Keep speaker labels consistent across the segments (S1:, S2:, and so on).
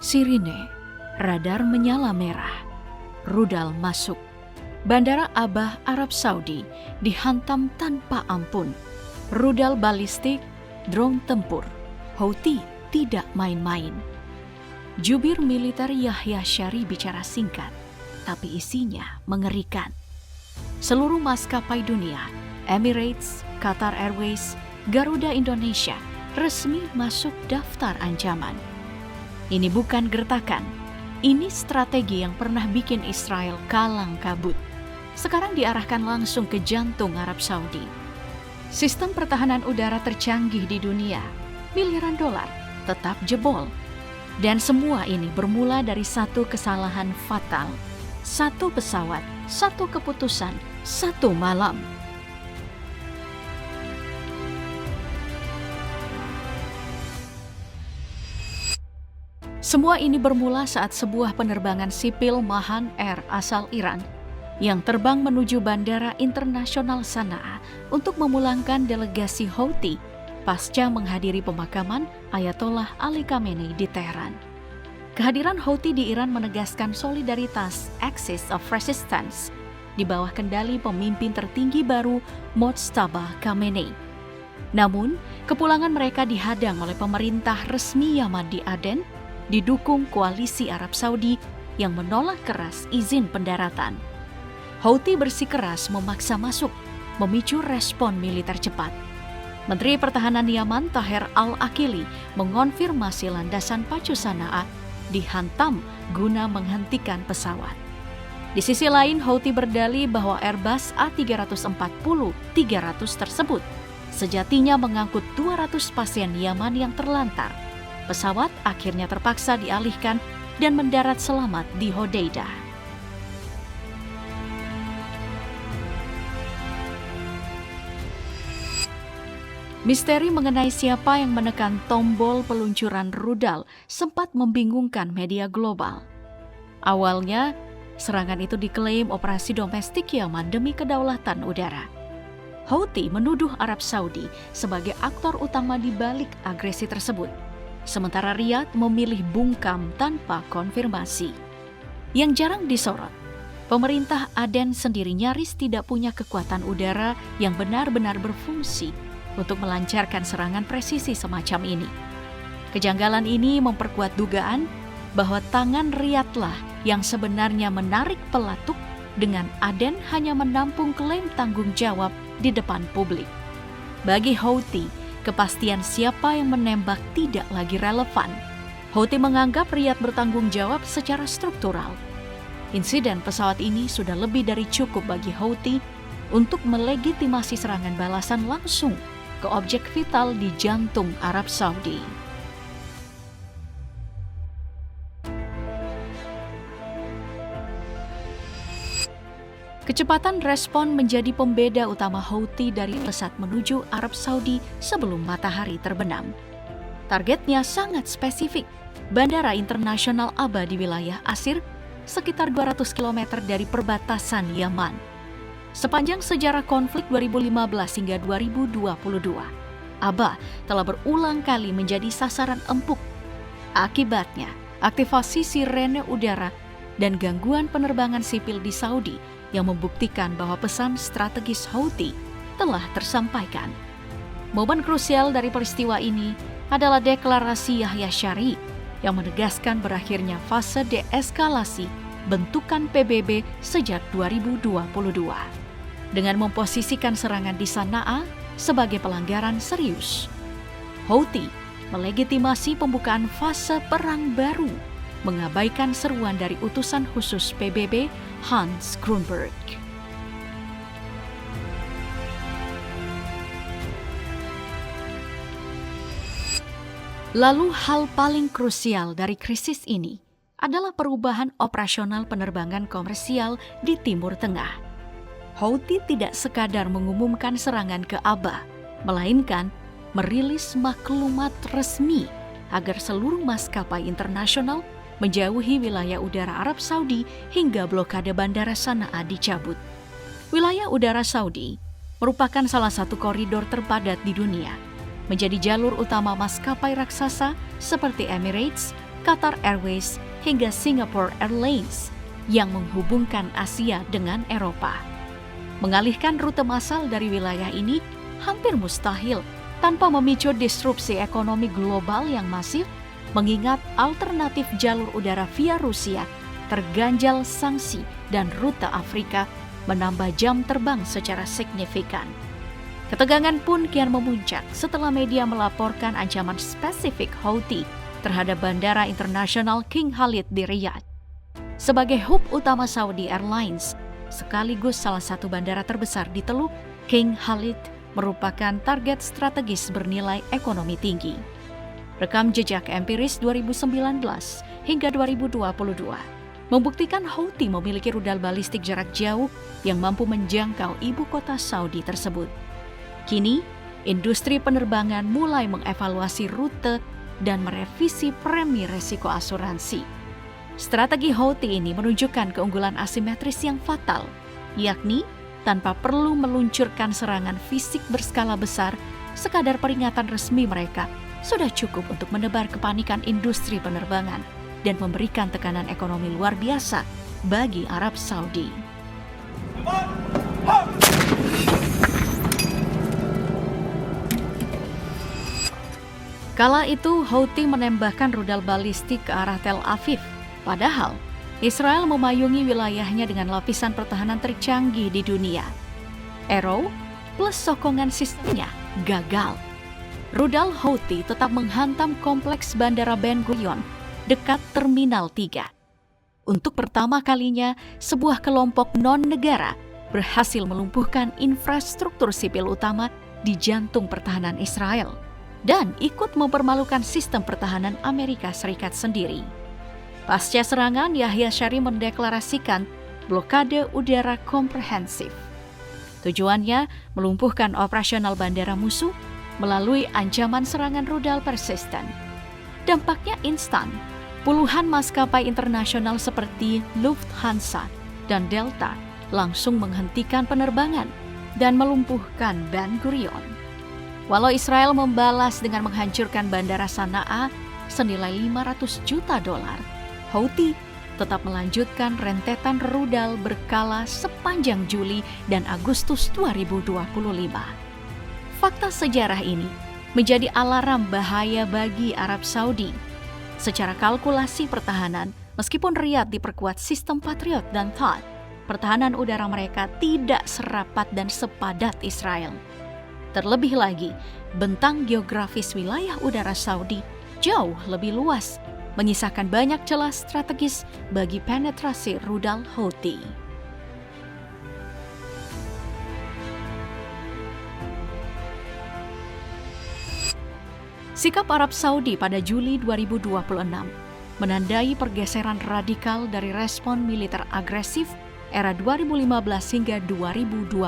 S1: Sirine, radar menyala merah. Rudal masuk. Bandara Abah, Arab Saudi dihantam tanpa ampun. Rudal balistik, drone tempur. Houthi tidak main-main. Jubir militer Yahya Syari bicara singkat, tapi isinya mengerikan. Seluruh maskapai dunia, Emirates, Qatar Airways, Garuda Indonesia, resmi masuk daftar ancaman. Ini bukan gertakan, ini strategi yang pernah bikin Israel kalang kabut. Sekarang diarahkan langsung ke jantung Arab Saudi. Sistem pertahanan udara tercanggih di dunia, miliaran dolar, tetap jebol. Dan semua ini bermula dari satu kesalahan fatal. Satu pesawat, satu keputusan, satu malam. Semua ini bermula saat sebuah penerbangan sipil Mahan Air asal Iran yang terbang menuju Bandara Internasional Sana'a untuk memulangkan delegasi Houthi pasca menghadiri pemakaman Ayatollah Ali Khamenei di Teheran. Kehadiran Houthi di Iran menegaskan solidaritas Axis of Resistance di bawah kendali pemimpin tertinggi baru Mojtaba Khamenei. Namun, kepulangan mereka dihadang oleh pemerintah resmi Yaman di Aden, didukung koalisi Arab Saudi yang menolak keras izin pendaratan. Houthi bersikeras memaksa masuk, memicu respon militer cepat. Menteri Pertahanan Yaman Taher Al-Akili mengonfirmasi landasan pacu Sana'a dihantam guna menghentikan pesawat. Di sisi lain, Houthi berdalih bahwa Airbus A340-300 tersebut sejatinya mengangkut 200 pasien Yaman yang terlantar. Pesawat akhirnya terpaksa dialihkan dan mendarat selamat di Hodeidah. Misteri mengenai siapa yang menekan tombol peluncuran rudal sempat membingungkan media global. Awalnya, serangan itu diklaim operasi domestik Yaman demi kedaulatan udara. Houthi menuduh Arab Saudi sebagai aktor utama di balik agresi tersebut. Sementara Riyadh memilih bungkam tanpa konfirmasi. Yang jarang disorot, pemerintah Aden sendiri nyaris tidak punya kekuatan udara yang benar-benar berfungsi untuk melancarkan serangan presisi semacam ini. Kejanggalan ini memperkuat dugaan bahwa tangan Riyadh-lah yang sebenarnya menarik pelatuk dengan Aden hanya menampung klaim tanggung jawab di depan publik. Bagi Houthi, kepastian siapa yang menembak tidak lagi relevan. Houthi menganggap Riyadh bertanggung jawab secara struktural. Insiden pesawat ini sudah lebih dari cukup bagi Houthi untuk melegitimasi serangan balasan langsung ke objek vital di jantung Arab Saudi. Kecepatan respon menjadi pembeda utama Houthi dari pesat menuju Arab Saudi sebelum matahari terbenam. Targetnya sangat spesifik, Bandara Internasional Abha di wilayah Asir, sekitar 200 km dari perbatasan Yaman. Sepanjang sejarah konflik 2015 hingga 2022, Abha telah berulang kali menjadi sasaran empuk. Akibatnya, aktivasi sirene udara dan gangguan penerbangan sipil di Saudi yang membuktikan bahwa pesan strategis Houthi telah tersampaikan. Momen krusial dari peristiwa ini adalah deklarasi Yahya Syari yang menegaskan berakhirnya fase deeskalasi bentukan PBB sejak 2022 dengan memposisikan serangan di Sana'a sebagai pelanggaran serius. Houthi melegitimasi pembukaan fase perang baru, mengabaikan seruan dari utusan khusus PBB Hans Grunberg. Lalu hal paling krusial dari krisis ini adalah perubahan operasional penerbangan komersial di Timur Tengah. Houthi tidak sekadar mengumumkan serangan ke Abha, melainkan merilis maklumat resmi agar seluruh maskapai internasional menjauhi wilayah udara Arab Saudi hingga blokade Bandara Sana'a dicabut. Wilayah udara Saudi merupakan salah satu koridor terpadat di dunia, menjadi jalur utama maskapai raksasa seperti Emirates, Qatar Airways, hingga Singapore Airlines yang menghubungkan Asia dengan Eropa. Mengalihkan rute massal dari wilayah ini hampir mustahil tanpa memicu disrupsi ekonomi global yang masif, mengingat alternatif jalur udara via Rusia terganjal sanksi dan rute Afrika menambah jam terbang secara signifikan. Ketegangan pun kian memuncak setelah media melaporkan ancaman spesifik Houthi terhadap Bandara Internasional King Khalid di Riyadh. Sebagai hub utama Saudi Airlines, sekaligus salah satu bandara terbesar di Teluk, King Khalid merupakan target strategis bernilai ekonomi tinggi. Rekam jejak empiris 2019 hingga 2022 membuktikan Houthi memiliki rudal balistik jarak jauh yang mampu menjangkau ibu kota Saudi tersebut. Kini, industri penerbangan mulai mengevaluasi rute dan merevisi premi resiko asuransi. Strategi Houthi ini menunjukkan keunggulan asimetris yang fatal, yakni tanpa perlu meluncurkan serangan fisik berskala besar, sekadar peringatan resmi mereka sudah cukup untuk menebar kepanikan industri penerbangan dan memberikan tekanan ekonomi luar biasa bagi Arab Saudi. Kala itu, Houthi menembakkan rudal balistik ke arah Tel Aviv. Padahal, Israel memayungi wilayahnya dengan lapisan pertahanan tercanggih di dunia. Arrow plus sokongan sistemnya gagal. Rudal Houthi tetap menghantam kompleks Bandara Ben Gurion dekat Terminal 3. Untuk pertama kalinya, sebuah kelompok non-negara berhasil melumpuhkan infrastruktur sipil utama di jantung pertahanan Israel dan ikut mempermalukan sistem pertahanan Amerika Serikat sendiri. Pasca serangan, Yahya Syari mendeklarasikan blokade udara komprehensif. Tujuannya melumpuhkan operasional bandara musuh melalui ancaman serangan rudal persisten. Dampaknya instan. Puluhan maskapai internasional seperti Lufthansa dan Delta langsung menghentikan penerbangan dan melumpuhkan Ben Gurion. Walau Israel membalas dengan menghancurkan bandara Sana'a senilai $500 juta, Houthi tetap melanjutkan rentetan rudal berkala sepanjang Juli dan Agustus 2025. Fakta sejarah ini menjadi alarm bahaya bagi Arab Saudi. Secara kalkulasi pertahanan, meskipun Riyadh diperkuat sistem Patriot dan THAAD, pertahanan udara mereka tidak serapat dan sepadat Israel. Terlebih lagi, bentang geografis wilayah udara Saudi jauh lebih luas, menyisakan banyak celah strategis bagi penetrasi rudal Houthi. Sikap Arab Saudi pada Juli 2026 menandai pergeseran radikal dari respon militer agresif era 2015 hingga 2022.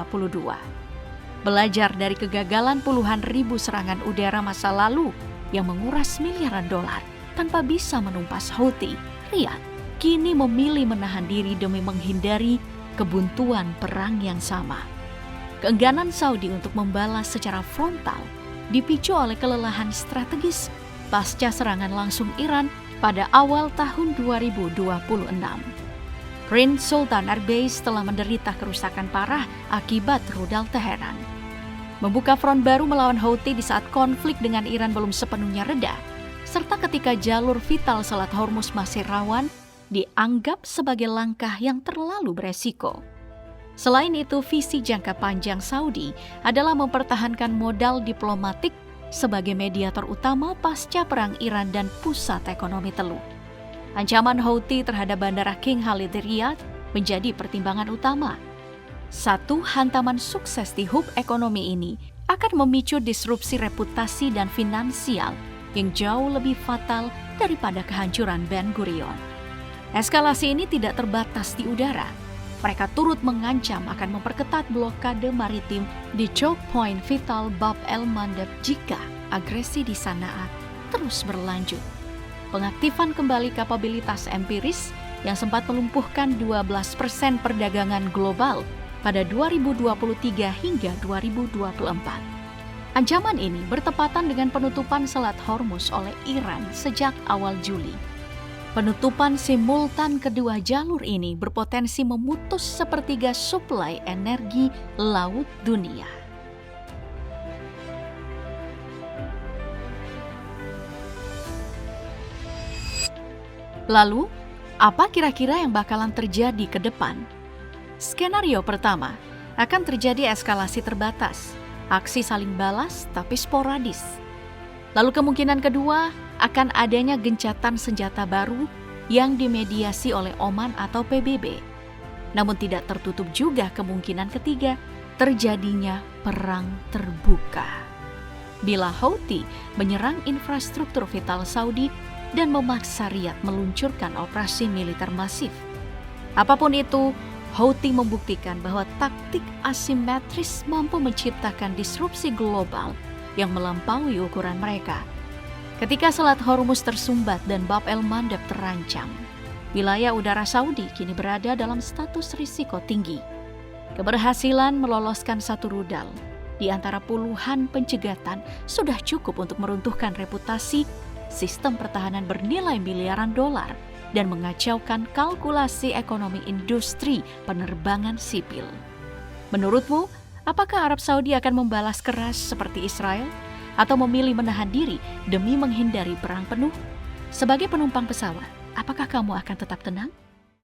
S1: Belajar dari kegagalan puluhan ribu serangan udara masa lalu yang menguras miliaran dolar tanpa bisa menumpas Houthi, Riyadh kini memilih menahan diri demi menghindari kebuntuan perang yang sama. Keengganan Saudi untuk membalas secara frontal dipicu oleh kelelahan strategis pasca serangan langsung Iran pada awal tahun 2026. Prince Sultan Airbase telah menderita kerusakan parah akibat rudal Teheran. Membuka front baru melawan Houthi di saat konflik dengan Iran belum sepenuhnya reda, serta ketika jalur vital Selat Hormuz masih rawan, dianggap sebagai langkah yang terlalu beresiko. Selain itu, visi jangka panjang Saudi adalah mempertahankan modal diplomatik sebagai mediator utama pasca perang Iran dan pusat ekonomi Teluk. Ancaman Houthi terhadap Bandara King Khalid di Riyadh menjadi pertimbangan utama. Satu hantaman sukses di hub ekonomi ini akan memicu disrupsi reputasi dan finansial yang jauh lebih fatal daripada kehancuran Ben Gurion. Eskalasi ini tidak terbatas di udara. Mereka turut mengancam akan memperketat blokade maritim di choke point vital Bab el-Mandeb jika agresi di Sana'a terus berlanjut. Pengaktifan kembali kapabilitas empiris yang sempat melumpuhkan 12% perdagangan global pada 2023 hingga 2024. Ancaman ini bertepatan dengan penutupan Selat Hormuz oleh Iran sejak awal Juli Penutupan simultan kedua jalur ini berpotensi memutus sepertiga suplai energi laut dunia. Lalu, apa kira-kira yang bakalan terjadi ke depan? Skenario pertama, akan terjadi eskalasi terbatas, aksi saling balas tapi sporadis. Lalu kemungkinan kedua, akan adanya gencatan senjata baru yang dimediasi oleh Oman atau PBB. Namun tidak tertutup juga kemungkinan ketiga, terjadinya perang terbuka. Bila Houthi menyerang infrastruktur vital Saudi dan memaksa Riyadh meluncurkan operasi militer masif. Apapun itu, Houthi membuktikan bahwa taktik asimetris mampu menciptakan disrupsi global yang melampaui ukuran mereka. Ketika Selat Hormuz tersumbat dan Bab el-Mandeb terancam, wilayah udara Saudi kini berada dalam status risiko tinggi. Keberhasilan meloloskan satu rudal di antara puluhan pencegatan sudah cukup untuk meruntuhkan reputasi sistem pertahanan bernilai miliaran dolar dan mengacaukan kalkulasi ekonomi industri penerbangan sipil. Menurutmu, apakah Arab Saudi akan membalas keras seperti Israel atau memilih menahan diri demi menghindari perang penuh? Sebagai penumpang pesawat, apakah kamu akan tetap tenang?